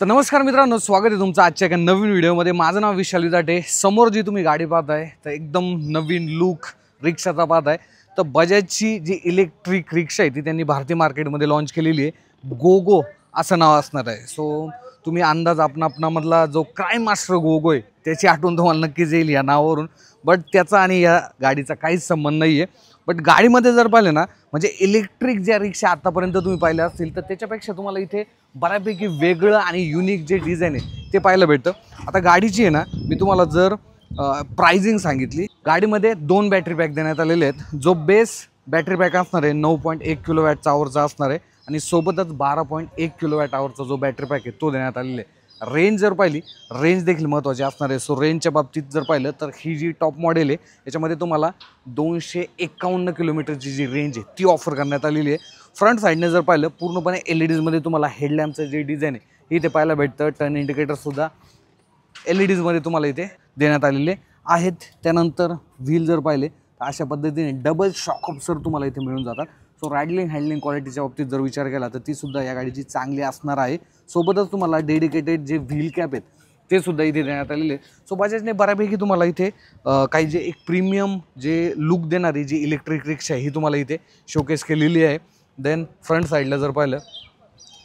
तर नमस्कार मित्रांनो, स्वागत आहे तुमचं आजच्या एका नवीन व्हिडिओमध्ये। माझं नाव विशाल विदाटे। समोर जी तुम्ही गाडी पाहताय तर एकदम नवीन लुक रिक्षाचा पाहताय। तर बजाजची जी इलेक्ट्रिक रिक्षा आहे ती त्यांनी भारतीय मार्केटमध्ये लॉन्च केलेली आहे। गोगो असं नाव असणार आहे। सो तुम्ही अंदाज आपणामधला जो क्राईम मास्टर गोगो आहे त्याची आठवण तुम्हाला नक्कीच येईल या नावावरून। बट त्याचा आणि या गाडीचा काहीच संबंध नाही आहे। बट गाडीमध्ये जर पाहिलं ना, म्हणजे इलेक्ट्रिक ज्या रिक्षा आतापर्यंत तुम्ही पाहिल्या असतील तर त्याच्यापेक्षा तुम्हाला इथे बऱ्यापैकी वेगळं आणि युनिक जे डिझाईन आहे ते पाहायला भेटतं। आता गाडीची आहे ना, मी तुम्हाला जर प्राइसिंग सांगितली, गाडीमध्ये 2 बॅटरी पॅक देण्यात आलेले आहेत। जो बेस बॅटरी पॅक असणार आहे 9.1 किलोवॅट आवरचा असणार आहे आणि सोबतच 12.1 किलोवॅट आवरचा जो बॅटरी पॅक आहे तो देण्यात आलेला आहे। रेंज जर पाहिली, रेंज देखील महत्त्वाची असणार आहे। सो रेंजच्या बाबतीत जर पाहिलं तर ही जी टॉप मॉडेल आहे याच्यामध्ये तुम्हाला 251 किलोमीटरची जी रेंज आहे ती ऑफर करण्यात आलेली आहे। फ्रंट साईडने जर पाहिलं पूर्णपणे LEDजमध्ये तुम्हाला हेडलॅम्पचं जे डिझाईन आहे हे इथे पाहायला भेटतं। टर्न इंडिकेटरसुद्धा LEDजमध्ये तुम्हाला इथे देण्यात आलेले आहेत। त्यानंतर व्हील जर पाहिले तर अशा पद्धतीने डबल शॉक ऑब्झर्वर तुम्हाला इथे मिळून जातात। सो रायडलिंग हँडलिंग क्वालिटीच्या बाबतीत जर विचार केला तर ती सुद्धा या गाडीची चांगली असणार आहे। सोबतच तुम्हाला डेडिकेटेड जे व्हील कॅप आहेत ते सुद्धा इथे देण्यात आलेले आहे। सो बजाजने बऱ्यापैकी तुम्हाला इथे काही जे एक प्रीमियम जे लुक देणारी जी इलेक्ट्रिक रिक्षा आहे ही तुम्हाला इथे शोकेस केलेली आहे। देन फ्रंट साईडला जर पाहिलं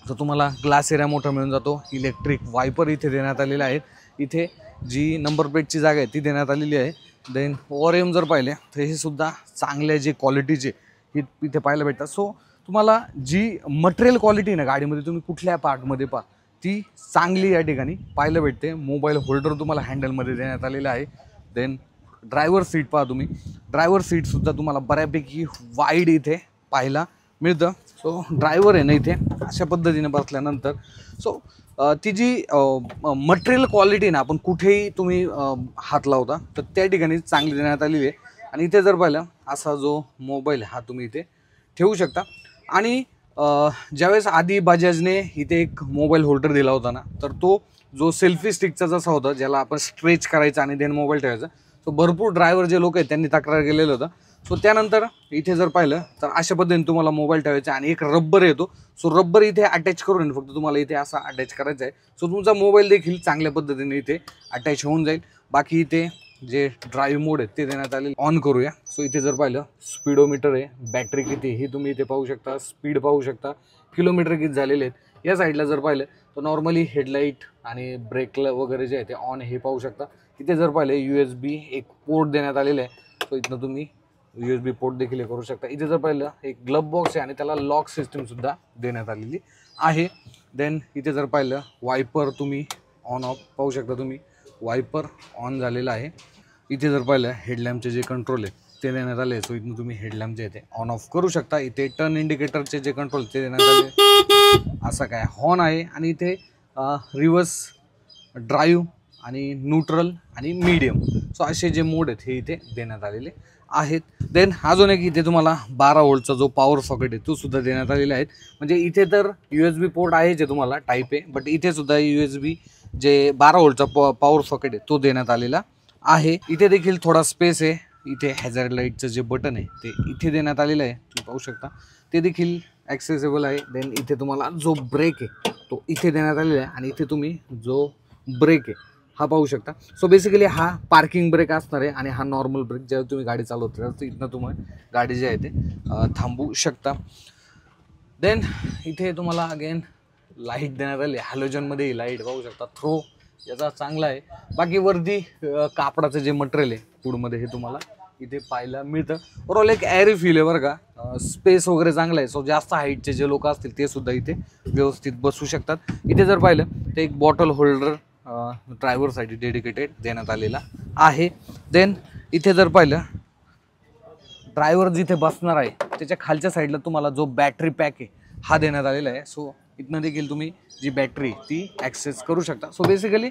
तर तुम्हाला ग्लास एरिया मोठा मिळून जातो। इलेक्ट्रिक वायपर इथे देण्यात आलेले आहेत। इथे जी नंबर प्लेटची जागा आहे ती देण्यात आलेली आहे। देन ओआरएम जर पाहिले तर हे सुद्धा चांगल्या जे क्वालिटीचे ही इथे पाहायला भेटतात। सो तुम्हाला जी मटेरियल क्वालिटी ना गाडीमध्ये तुम्ही कुठल्या पार्टमध्ये पहा ती चांगली या ठिकाणी पाहायला भेटते। मोबाईल होल्डर तुम्हाला हँडलमध्ये देण्यात आलेला आहे। देन ड्रायव्हर सीट पहा तुम्ही, ड्रायव्हर सीटसुद्धा तुम्हाला बऱ्यापैकी वाईड इथे पाहायला मिळतं। सो ड्रायव्हर आहे ना इथे अशा पद्धतीने बसल्यानंतर सो ती जी मटेरियल क्वालिटी ना आपण कुठेही तुम्ही हात लावता तर त्या ठिकाणी चांगली देण्यात आलेली आहे। आणि इथे जर पाहिलं असा जो मोबाईल हा तुम्ही इथे ठेवू शकता। आणि ज्यावेळेस आधी बजाजने इथे एक मोबाईल होल्डर दिला होता ना, तर तो जो सेल्फी स्टिकचा जसा होता ज्याला आपण स्ट्रेच करायचा आणि देन मोबाईल ठेवायचा, तो भरपूर ड्रायव्हर जे लोक आहेत त्यांनी तक्रार केलेलं होतं। सो त्यानंतर इथे जर पाहिलं तर अशा पद्धतीने तुम्हाला मोबाईल ठेवायचा आणि एक रब्बर येतो। सो रब्बर इथे अटॅच करून फक्त तुम्हाला इथे असा अटॅच करायचा आहे। सो तुमचा मोबाईल देखील चांगल्या पद्धतीने इथे अटॅच होऊन जाईल। बाकी इथे जे ड्राईव्ह मोड आहे ते देण्यात आले, ऑन करूया। सो इथे जर पाहिलं स्पीडोमीटर आहे, बॅटरी किती हे तुम्ही इथे पाहू शकता, स्पीड पाहू शकता, किलोमीटर किती झालेले आहेत। या साईडला जर पाहिलं तर नॉर्मली हेडलाईट आणि ब्रेकला वगैरे जे आहे ते ऑन हे पाहू शकता। इथे जर पाहिलं USB एक पोर्ट देण्यात आलेलं आहे। सो इथनं तुम्ही USB पोर्ट देखील करू शकता। इथे जर पाहिलं एक ग्लव बॉक्स आहे आणि त्याला लॉक सिस्टीमसुद्धा देण्यात आलेली आहे। देन इथे जर पाहिलं वायपर तुम्ही ऑन ऑफ पाहू शकता, तुम्ही वायपर ऑन झालेला आहे। इथे जर पाहिलं हेडलॅम्पचे जे कंट्रोल आहे ते देण्यात आले। सो इथून तुम्ही हेडलॅम्प जे आहे ते ऑन ऑफ करू शकता। इथे टर्न इंडिकेटरचे जे कंट्रोल ते देण्यात आले। असा काय हॉर्न आहे आणि इथे रिव्हर्स ड्राईव्ह आणि न्यूट्रल आणि मीडियम सो असे जे मोड आहेत हे इथे देण्यात आलेले आहेत। देन अजून एक इथे तुम्हाला 12 व्होल्टचा जो पॉवर सॉकेट आहे तो सुद्धा देण्यात आलेला आहे। म्हणजे इथे तर USB पोर्ट आहे जे तुम्हाला टाईप आहे, बट इथे सुद्धा USB जे 12 व्होल्टचा पॉवर सॉकेट आहे तो देण्यात आलेला आहे। इथे देखील थोडा स्पेस आहे। इथे हॅझार्ड लाईटचं जे बटन आहे ते इथे देण्यात आलेलं आहे, तुम्ही पाहू शकता, ते देखील ॲक्सेसेबल आहे। देन इथे तुम्हाला जो ब्रेक आहे तो इथे देण्यात आलेला आहे आणि इथे तुम्ही जो ब्रेक आहे हा पाहू शकता। सो बेसिकली हा पार्किंग ब्रेक असणार आहे आणि हा नॉर्मल ब्रेक जेव्हा तुम्ही गाडी चालवता तर इथनं तुम्ही गाडी जी आहे ते थांबवू शकता। देन इथे तुम्हाला अगेन लाईट देण्यात आली, हॅलोजनमध्ये लाईट पाहू शकता, थ्रो याचा चांगला आहे। बाकी वरती कापडाचं जे मटेरियल आहे फूडमध्ये हे तुम्हाला इथे पाहायला मिळतं। ओव्हरऑल एक ॲरी फील आहे बरं का, स्पेस वगैरे चांगला आहे। सो जास्त हाईटचे जे लोक असतील ते सुद्धा इथे व्यवस्थित बसू शकतात। इथे जर पाहिलं तर एक बॉटल होल्डर ड्रायव्हरसाठी डेडिकेटेड देण्यात आलेला आहे। देन इथे जर पाहिलं ड्रायव्हर जिथे बसणार आहे त्याच्या खालच्या साईडला तुम्हाला जो बॅटरी पॅक आहे हा देण्यात आलेला आहे। सो इथनं देखील तुम्ही जी बॅटरी ती ॲक्सेस करू शकता। सो बेसिकली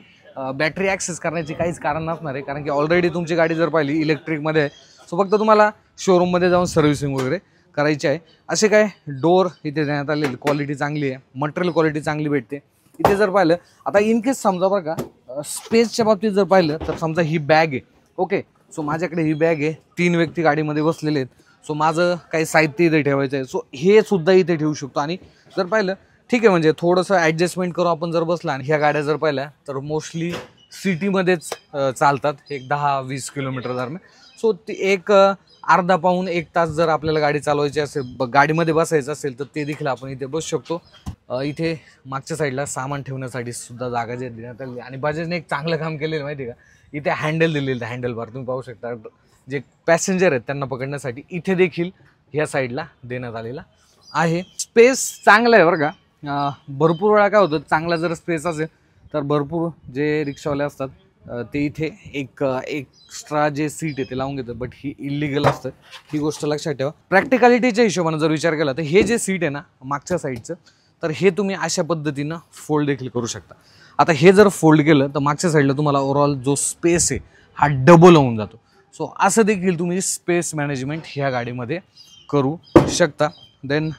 बॅटरी ॲक्सेस करण्याची काहीच कारण नसणार आहे, कारण की ऑलरेडी तुमची गाडी जर पाहिली इलेक्ट्रिकमध्ये आहे। सो फक्त तुम्हाला शोरूममध्ये जाऊन सर्व्हिसिंग वगैरे करायची आहे। असे काय डोर इथे देण्यात आलेली, क्वालिटी चांगली आहे, मटेरियल क्वालिटी चांगली भेटते। इथे जर पाहिलं आता इन केस समजा बरं का स्पेसच्या बाबतीत जर पाहिलं तर समजा ही बॅग आहे, ओके, सो माझ्याकडे ही बॅग आहे, 3 व्यक्ती गाडीमध्ये बसलेले आहेत। सो माझं काही साहित्य इथे ठेवायचं आहे, सो हे सुद्धा इथे ठेवू शकतो। आणि जर पाहिलं ठीक आहे, म्हणजे थोडंसं ॲडजस्टमेंट करू आपण जर बसला. आणि ह्या गाड्या जर पाहिल्या तर मोस्टली सिटीमध्येच चालतात, एक 10-20 किलोमीटर दरम्यान. सो ती एक अर्धा पाऊण 1 तास जर आपल्याला गाडी चालवायची असेल, गाडीमध्ये बसायचं असेल, तर ते देखील आपण इथे बसू शकतो. इथे मागच्या साईडला सामान ठेवण्यासाठी सुद्धा जागा जे देण्यात आली. आणि बजाजने एक चांगलं काम केलेलं माहिती आहे का, इथे हँडल दिलेलं, हँडल बार तुम्ही पाहू शकता. जे पॅसेंजर आहेत त्यांना पकडण्यासाठी इथे देखील ह्या साईडला देण्यात आलेला आहे. स्पेस चांगला आहे बरं का. भरपूर वेळा काय होतं, चांगला जर स्पेस असेल तर भरपूर जे रिक्षावाले असतात ते इथे एक एक्स्ट्रा जे सीट आहे ते लावून घेतात, बट ही इलिगल असतं. ही गोष्ट लक्षात ठेवा. प्रॅक्टिकलिटीच्या हिशोबाने जर विचार केला तर हे जे सीट आहे ना मागच्या साईडचं, तर हे तुम्ही अशा पद्धतीनं फोल्ड देखील करू शकता. आता हे जर फोल्ड केलं तर मागच्या साईडला तुम्हाला ओव्हरऑल जो स्पेस आहे हा डबल होऊन जातो. सो असं देखील तुम्ही स्पेस मॅनेजमेंट ह्या गाडीमध्ये करू शकता. देन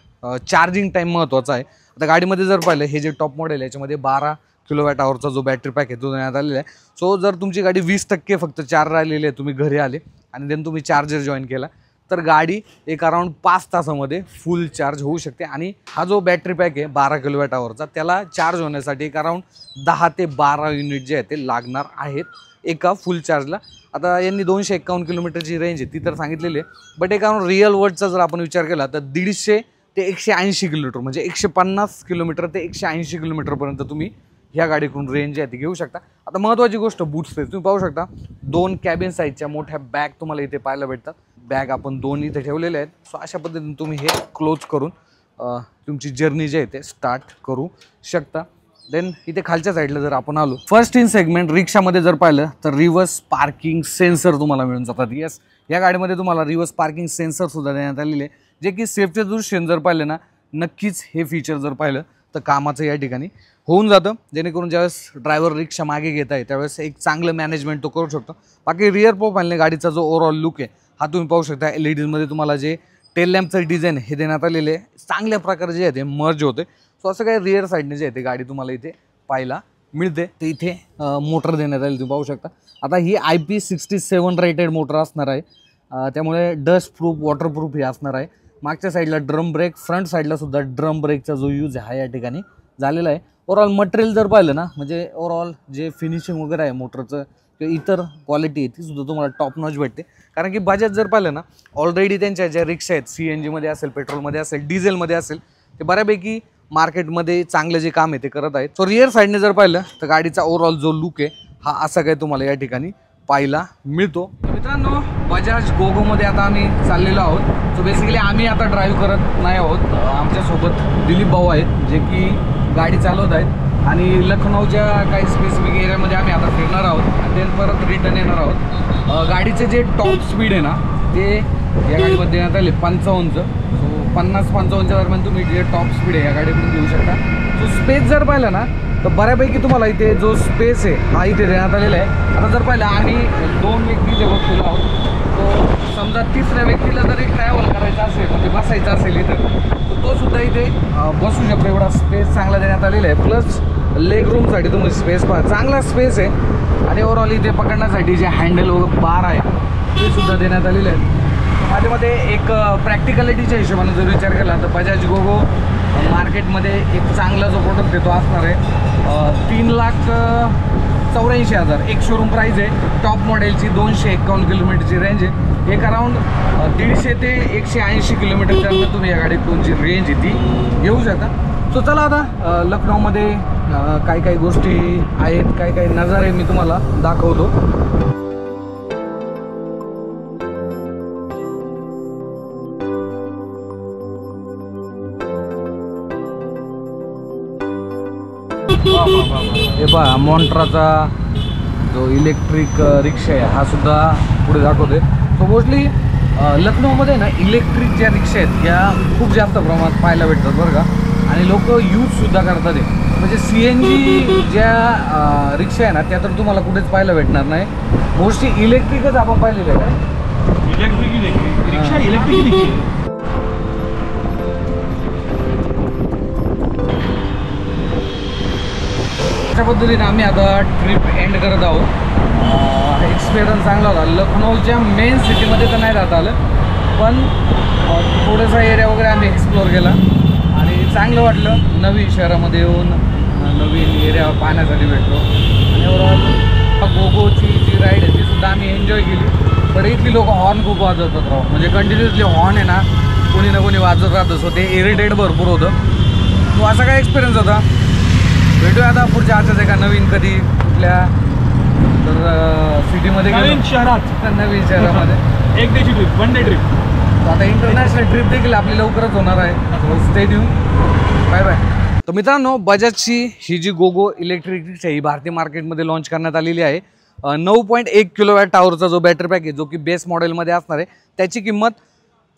चार्जिंग टाईम महत्त्वाचा आहे. आता गाडीमध्ये जर पाहिलं, हे जे टॉप मॉडेल आहे याच्यामध्ये 12 kWhचा जो बॅटरी पॅक आहे तो देण्यात आलेला आहे. सो जर तुमची गाडी 20% फक्त चार्ज राहिलेली आहे, तुम्ही घरी आले आणि देन तुम्ही चार्जर जॉईन केला, तर गाडी एक अराउंड 5 तासामध्ये फुल चार्ज होऊ शकते. आणि हा जो बॅटरी पॅक आहे 12 kWhचा, त्याला चार्ज होण्यासाठी एक अराउंड 10 ते 12 युनिट जे आहे ते लागणार आहेत एका फुल चार्जला. आता यांनी 251 किलोमीटरची रेंज आहे ती तर सांगितलेली आहे, बट एक अराउंड रिअल वर्ल्डचा जर आपण विचार केला तर 150 ते 180 किलोमीटर, म्हणजे 150 किलोमीटर ते 180 किलोमीटरपर्यंत तुम्ही ह्या गाडीकडून रेंज जी आहे ती घेऊ शकता. आता महत्त्वाची गोष्ट बूट स्पेस तुम्ही पाहू शकता. 2 कॅबिन साईजच्या मोठ्या बॅग तुम्हाला इथे पाहायला भेटतात. बॅग आपण 2 इथे ठेवलेले आहेत. सो अशा पद्धतीने तुम्ही हे क्लोज करून तुमची जर्नी जी आहे ते स्टार्ट करू शकता. देन इथे खालच्या साईडला जर आपण आलो, फर्स्ट इन सेगमेंट रिक्षामध्ये जर पाहिलं तर रिव्हर्स पार्किंग सेन्सर तुम्हाला मिळून जातात. येस, या गाडीमध्ये तुम्हाला रिव्हर्स पार्किंग सेन्सर सुद्धा देण्यात आलेले आहे, जे की सेफ्टी दृष्टीने जर पाहिलं ना, नक्कीच हे फीचर जर पाहिलं तर कामाचं या ठिकाणी होऊन जातं. जेणेकरून ज्यावेळेस ड्रायव्हर रिक्षा मागे घेत आहे त्यावेळेस एक चांगलं मॅनेजमेंट तो करू शकतो. बाकी रिअर प्रोफाईलने गाडीचा जो ओव्हरऑल लुक आहे हा तुम्ही पाहू शकता. LEDमध्ये तुम्हाला जे टेल लॅम्पचं डिझाईन हे देण्यात आलेले आहे, चांगल्या प्रकारे जे आहे ते मर्ज होते. सो असं काही रिअर साईडने जे आहे ते गाडी तुम्हाला इथे पाहायला मिळते. ते इथे मोटर देण्यात आली तुम्ही पाहू शकता. आता ही IP67 रेटेड मोटर असणार आहे, त्यामुळे डस्ट प्रूफ, वॉटरप्रूफ हे असणार आहे. मागच्या साईडला ड्रम ब्रेक, फ्रंट साईडला सुद्धा ड्रम ब्रेकचा जो यूज आहे हा या ठिकाणी झालेला आहे. ओव्हरऑल मटेरियल जर पाहिलं ना, म्हणजे ओव्हरऑल जे फिनिशिंग वगैरे आहे मोटरचं किंवा इतर क्वालिटी आहे ती सुद्धा तुम्हाला टॉप नॉच भेटते. कारण की बजाज जर पाहिलं ना, ऑलरेडी त्यांच्या ज्या रिक्षा आहेत CNGमध्ये असेल, पेट्रोलमध्ये असेल, डिझेलमध्ये असेल, ते बऱ्यापैकी मार्केटमध्ये चांगलं जे काम आहे ते करत आहेत. सो रिअर साईडने जर पाहिलं तर गाडीचा ओव्हरऑल जो लुक आहे हा असा काही तुम्हाला या ठिकाणी पाहायला मिळतो. मित्रांनो, बजाज गोगोमध्ये आता आम्ही चाललेलो आहोत. सो बेसिकली आम्ही आता ड्राईव्ह करत नाही आहोत, आमच्यासोबत दिलीप भाऊ आहेत जे की गाडी चालवत आहेत. आणि लखनौच्या काही स्पेसिफिक एरियामध्ये आम्ही आता फिरणार आहोत आणि देन परत रिटर्न येणार आहोत. गाडीचे जे टॉप स्पीड आहे ना ते या गाडीमध्ये देण्यात आले 55. सो 50-55च्या दरम्यान तुम्ही जे टॉप स्पीड आहे या गाडीकडून घेऊ शकता. सो स्पेस जर पाहिलं ना तर बऱ्यापैकी तुम्हाला इथे जो स्पेस आहे हा इथे देण्यात आलेला आहे. आता जर पाहिलं आम्ही 2 व्यक्ती इथे बसलेलो आहोत, तो समजा तिसऱ्या व्यक्तीला जरी ट्रॅव्हल करायचं असेल, म्हणजे बसायचं असेल इथं, तर तो सुद्धा इथे बसू शकतो. एवढा स्पेस चांगला देण्यात आलेला आहे. प्लस लेग रूमसाठी तुम्ही स्पेस पहा, चांगला स्पेस आहे. आणि ओव्हरऑल इथे पकडण्यासाठी जे हँडल वगैरे बार आहे ते सुद्धा देण्यात आलेले आहेत. माझ्यामध्ये एक प्रॅक्टिकलिटीच्या हिशोबाने जर विचार केला तर बजाज गोगो मार्केटमध्ये एक चांगला जो प्रोडक्ट आहे तो असणार आहे 3,84,000 एक शोरूम प्राईज आहे. टॉप मॉडेलची 251 किलोमीटरची रेंज आहे. एक अराउंड 150 ते 180 किलोमीटरच्या अंतर तुम्ही या गाडीतून जी रेंज आहे ती घेऊ शकता. सो चला आता लखनौमध्ये काही काही गोष्टी आहेत, काही काही नजारे मी तुम्हाला दाखवतो. हे पहा, मॉन्ट्राचा जो इलेक्ट्रिक रिक्षा आहे हा सुद्धा पुढे दाखवते. सो मोस्टली लखनौमध्ये ना इलेक्ट्रिक ज्या रिक्षा आहेत त्या खूप जास्त प्रमाणात पाहायला भेटतात बरं का. आणि लोक यूजसुद्धा करतात आहे. म्हणजे CNG ज्या रिक्षा आहे ना त्या तर तुम्हाला कुठेच पाहायला भेटणार नाही. मोस्टली इलेक्ट्रिकच आपण पाहिलेलं आहे का. इलेक्ट्रिक रिक्षा इलेक्ट्रिक. अशा पद्धतीने आम्ही आता ट्रिप एंड करत आहोत. एक्सपिरियन्स चांगला होता. लखनौच्या मेन सिटीमध्ये तर नाही राहता आलं, पण थोडासा एरिया वगैरे आम्ही एक्सप्लोअर केला आणि चांगलं वाटलं नवीन शहरामध्ये येऊन नवीन एरिया पाहण्यासाठी भेटलो आणि ओव्हरऑल गोगोची जी राईड आहे ती सुद्धा आम्ही एन्जॉय केली. पण इथली लोक हॉर्न खूप वाजवतात राव, म्हणजे कंटिन्युअसली हॉर्न आहे ना कोणी ना कोणी वाजत राहतं. सो ते इरिटेट भरपूर होतं. तो असा काय एक्सपिरियन्स होता. भेटूया आता पुढच्या आजच एका नवीन कधी कुठल्या तर सिटीमध्ये नवीन शहरामध्ये एक डेची ट्रिप, 1 डे ट्रिप. आता इंटरनॅशनल ट्रिप देखील आपली लवकरच होणार आहे. Stay tune. Bye bye. तर मित्रांनो, बजाजची ही जी गोगो इलेक्ट्रिक रिक्षा ही भारतीय मार्केटमध्ये लॉन्च करण्यात आलेली आहे. 9.1 किलोवॅट टावरचा जो बॅटरी पॅक आहे जो की बेस मॉडेलमध्ये असणार आहे त्याची किंमत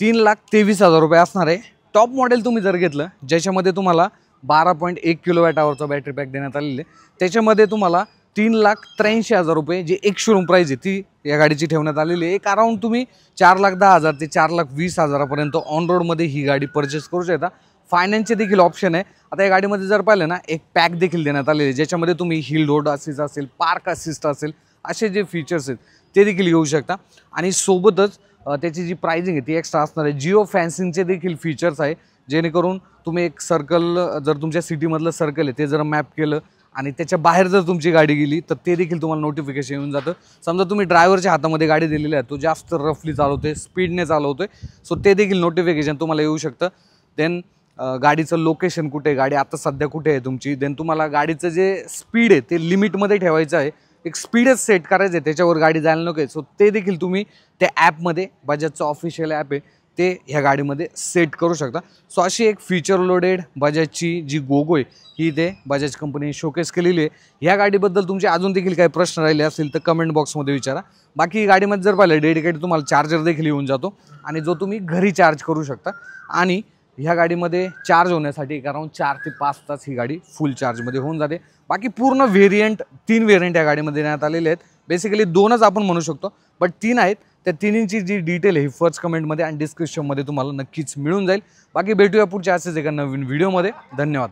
3,23,000 रुपये असणार आहे. टॉप मॉडेल तुम्ही जर घेतलं ज्याच्यामध्ये तुम्हाला 12.1 किलोवॅट आवरचा बॅटरी पॅक देण्यात आलेले त्याच्यामध्ये तुम्हाला 3,83,000 रुपये जी एक शोरूम प्राईज आहे ती या गाडीची ठेवण्यात आलेली आहे. एक अराउंड तुम्ही 4,10,000 ते 4,20,000पर्यंत ऑन रोडमध्ये ही गाडी परचेस करू शकता. फायनान्सचे देखील ऑप्शन आहे. आता या गाडीमध्ये जर पाहिलं ना एक पॅक देखील देण्यात आलेले ज्याच्यामध्ये तुम्ही हिल रोड असिस्ट असेल, पार्क असिस्ट असेल, असे जे फीचर्स आहेत ते देखील घेऊ शकता. आणि सोबतच त्याची जी प्राइसिंग आहे ती एक्स्ट्रा असणार आहे. जिओ फॅन्सिंगचे देखील फीचर्स आहे जेणेकरून तुम्ही एक सर्कल जर तुमच्या सिटीमधलं सर्कल आहे ते जर मॅप केलं आणि त्याच्या बाहेर जर तुमची गाडी गेली तर ते देखील तुम्हाला नोटिफिकेशन येऊन जातं. समजा तुम्ही ड्रायव्हरच्या हातामध्ये गाडी दिलेली आहे, तो जास्त रफली चालवतोय, स्पीडने चालवतोय, सो ते देखील नोटिफिकेशन तुम्हाला येऊ शकतं. देन गाडीचं लोकेशन कुठे आहे, गाडी आता सध्या कुठे आहे तुमची, देन तुम्हाला गाडीचं जे स्पीड आहे ते लिमिटमध्ये ठेवायचं आहे. एक स्पीडच सेट करायचं आहे, त्याच्यावर गाडी जायला नको आहे. सो ते देखील तुम्ही त्या ॲपमध्ये बजाजचं ऑफिशियल ॲप आहे ते ह्या गाडीमध्ये सेट करू शकता. सो अशी एक फीचर लोडेड बजाजची जी गोगो आहे ही ते बजाज कंपनी शोकेस केलेली आहे. ह्या गाडीबद्दल तुमचे अजून देखील काही प्रश्न राहिले असतील तर कमेंट बॉक्समध्ये विचारा. बाकी गाडीमध्ये जर पाहिलं डेडिकेटेड तुम्हाला चार्जर देखील येऊन जातो आणि जो तुम्ही घरी चार्ज करू शकता. आणि ह्या गाडीमध्ये चार्ज होण्यासाठी अराउंड 4 ते 5 तास ही गाडी फुल चार्जमध्ये होऊन जाते. बाकी पूर्ण व्हेरियंट 3 व्हेरियंट या गाडीमध्ये देण्यात आलेले आहेत. बेसिकली 2च आपण म्हणू शकतो बट 3 आहेत. त्या तिन्हींची जी डिटेल आहे ही फर्स्ट कमेंटमध्ये आणि डिस्क्रिप्शनमध्ये तुम्हाला नक्कीच मिळून जाईल. बाकी भेटूया पुढच्या असेच एका नवीन व्हिडिओमध्ये. धन्यवाद.